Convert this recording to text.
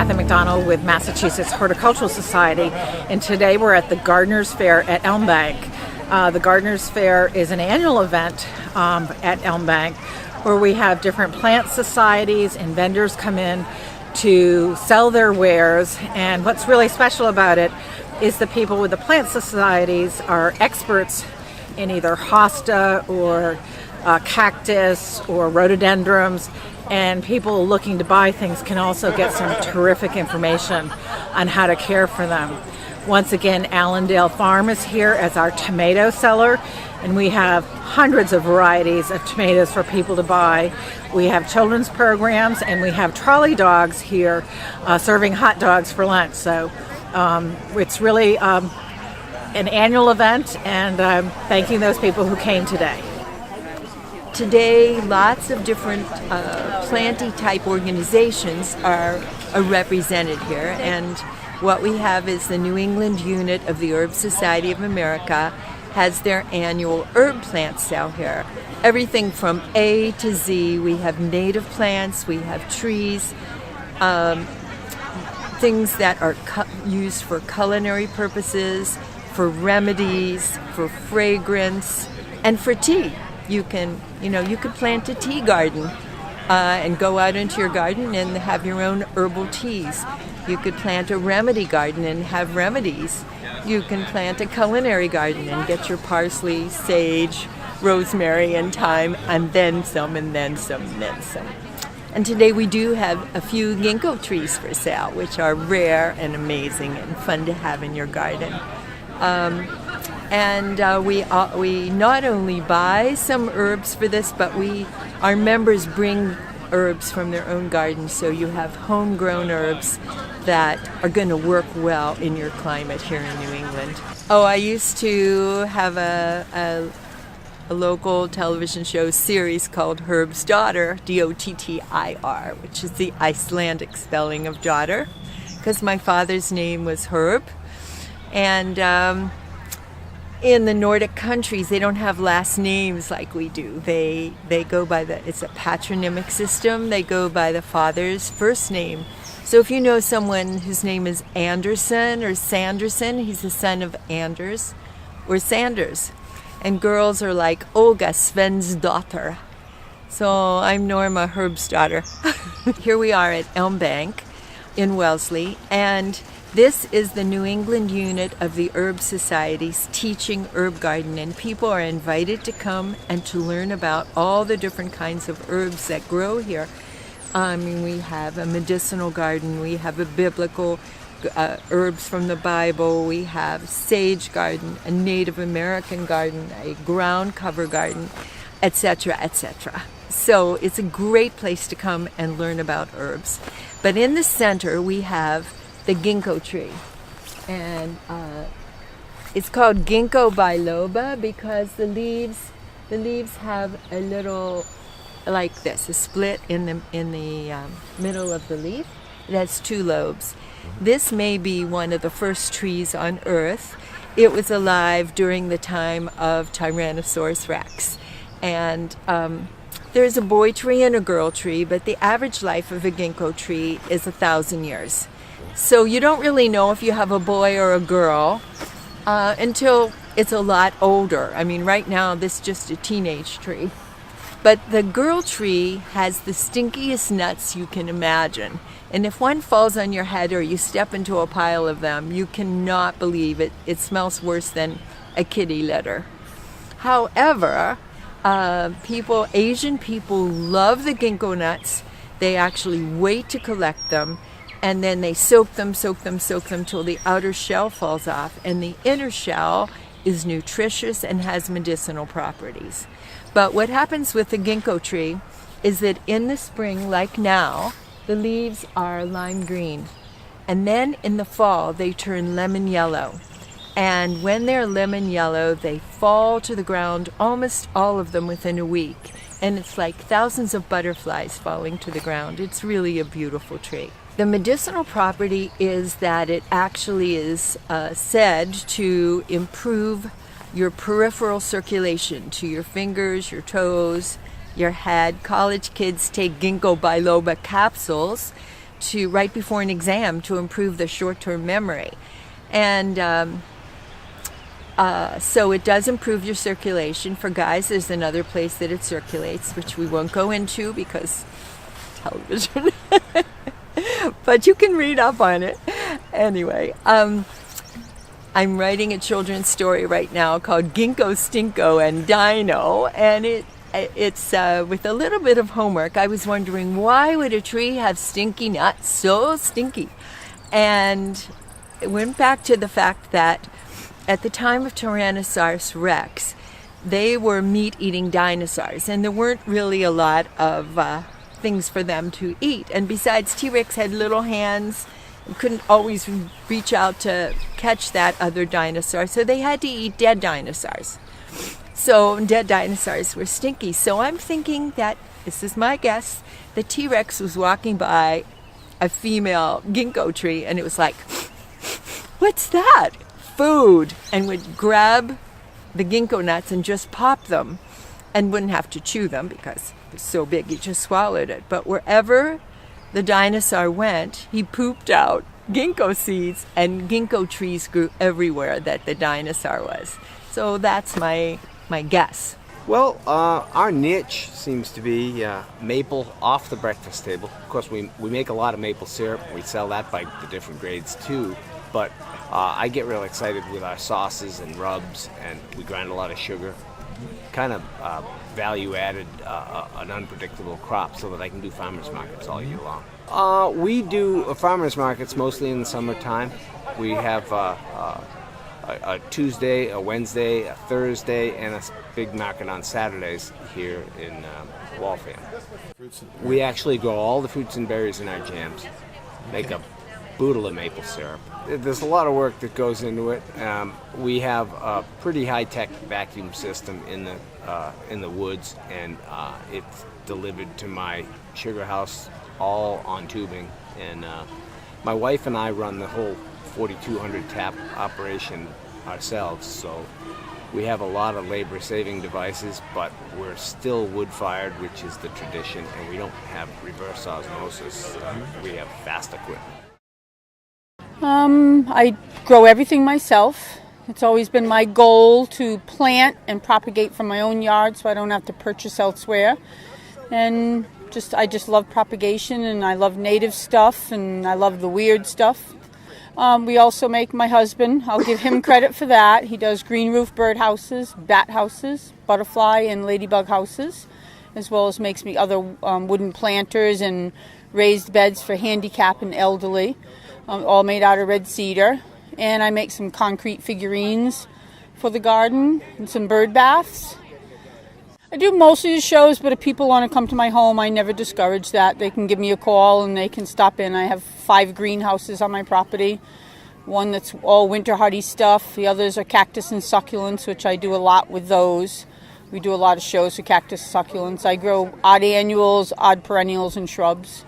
Kathy McDonald with Massachusetts Horticultural Society, and today we're at the Gardeners Fair at Elm Bank. The Gardeners Fair is an annual event at Elm Bank where we have different plant societies and vendors come in to sell their wares. And what's really special about it is the people with the plant societies are experts in either hosta or cactus or rhododendrons, and people looking to buy things can also get some terrific information on how to care for them. Once again, Allendale Farm is here as our tomato seller, and we have hundreds of varieties of tomatoes for people to buy. We have children's programs, and we have trolley dogs here serving hot dogs for lunch. So it's really an annual event, and I'm thanking those people who came today. Today, lots of different planty-type organizations are represented here, and what we have is the New England unit of the Herb Society of America has their annual herb plant sale here. Everything from A to Z. We have native plants, we have trees, things that are used for culinary purposes, for remedies, for fragrance, and for tea. You could plant a tea garden and go out into your garden and have your own herbal teas. You could plant a remedy garden and have remedies. You can plant a culinary garden and get your parsley, sage, rosemary, and thyme, and then some, and then some, and then some. And today we do have a few ginkgo trees for sale, which are rare and amazing and fun to have in your garden. We not only buy some herbs for this, but our members bring herbs from their own gardens, so you have homegrown herbs that are going to work well in your climate here in New England. Oh, I used to have a local television show series called Herb's Daughter, Dottir, which is the Icelandic spelling of daughter, because my father's name was Herb. And in the Nordic countries, they don't have last names like we do. They go by it's a patronymic system. They go by the father's first name. So if you know someone whose name is Anderson or Sanderson, he's the son of Anders or Sanders. And girls are like Olga, Sven's daughter. So I'm Norma, Herb's daughter. Here we are at Elm Bank in Wellesley, and this is the New England unit of the Herb Society's teaching herb garden, and people are invited to come and to learn about all the different kinds of herbs that grow here. We have a medicinal garden, we have a biblical herbs from the Bible, we have sage garden, a Native American garden, a ground cover garden, etc., etc. So it's a great place to come and learn about herbs. But in the center we have the ginkgo tree, and it's called ginkgo biloba because the leaves have a little like this, a split in the middle of the leaf. It has two lobes. This may be one of the first trees on Earth. It was alive during the time of Tyrannosaurus Rex, and there's a boy tree and a girl tree, but the average life of a ginkgo tree is 1,000 years. So you don't really know if you have a boy or a girl until it's a lot older. I mean, right now, this is just a teenage tree. But the girl tree has the stinkiest nuts you can imagine. And if one falls on your head or you step into a pile of them, you cannot believe it. It smells worse than a kitty litter. However, Asian people love the ginkgo nuts. They actually wait to collect them, and then they soak them till the outer shell falls off, and the inner shell is nutritious and has medicinal properties. But what happens with the ginkgo tree is that in the spring, like now, the leaves are lime green, and then in the fall they turn lemon yellow. And when they're lemon yellow, they fall to the ground, almost all of them within a week. And it's like thousands of butterflies falling to the ground. It's really a beautiful tree. The medicinal property is that it actually is said to improve your peripheral circulation to your fingers, your toes, your head. College kids take ginkgo biloba capsules to right before an exam to improve the short-term memory. And so it does improve your circulation. For guys, there's another place that it circulates, which we won't go into because television. But you can read up on it. Anyway, I'm writing a children's story right now called Ginkgo, Stinko, and Dino, and it's with a little bit of homework. I was wondering, why would a tree have stinky nuts, so stinky? And it went back to the fact that at the time of Tyrannosaurus Rex, they were meat-eating dinosaurs, and there weren't really a lot of things for them to eat. And besides, T-Rex had little hands and couldn't always reach out to catch that other dinosaur, so they had to eat dead dinosaurs. So dead dinosaurs were stinky. So I'm thinking that, this is my guess, the T-Rex was walking by a female ginkgo tree, and it was like, what's that? Food. And would grab the ginkgo nuts and just pop them, and wouldn't have to chew them because it was so big, he just swallowed it. But wherever the dinosaur went, he pooped out ginkgo seeds, and ginkgo trees grew everywhere that the dinosaur was. So that's my guess. Well, our niche seems to be maple off the breakfast table. Of course, we make a lot of maple syrup. We sell that by the different grades too. But I get real excited with our sauces and rubs, and we grind a lot of sugar. Kind of value added an unpredictable crop so that I can do farmers markets all year long. We do farmers markets mostly in the summertime. We have a Tuesday, a Wednesday, a Thursday, and a big market on Saturdays here in Waltham. We actually grow all the fruits and berries in our jams, make a boodle of maple syrup. There's a lot of work that goes into it. We have a pretty high-tech vacuum system in the woods, and it's delivered to my sugar house all on tubing. And my wife and I run the whole 4,200 tap operation ourselves, so we have a lot of labor-saving devices, but we're still wood-fired, which is the tradition, and we don't have reverse osmosis. We have fast equipment. I grow everything myself. It's always been my goal to plant and propagate from my own yard so I don't have to purchase elsewhere. And I just love propagation, and I love native stuff, and I love the weird stuff. We also make, my husband, I'll give him credit for that. He does green roof bird houses, bat houses, butterfly and ladybug houses, as well as makes me other wooden planters and raised beds for handicap and elderly, all made out of red cedar. And I make some concrete figurines for the garden and some bird baths. I do most of the shows, but if people want to come to my home, I never discourage that. They can give me a call and they can stop in. I have 5 greenhouses on my property. One that's all winter hardy stuff. The others are cactus and succulents, which I do a lot with those. We do a lot of shows for cactus and succulents. I grow odd annuals, odd perennials, and shrubs.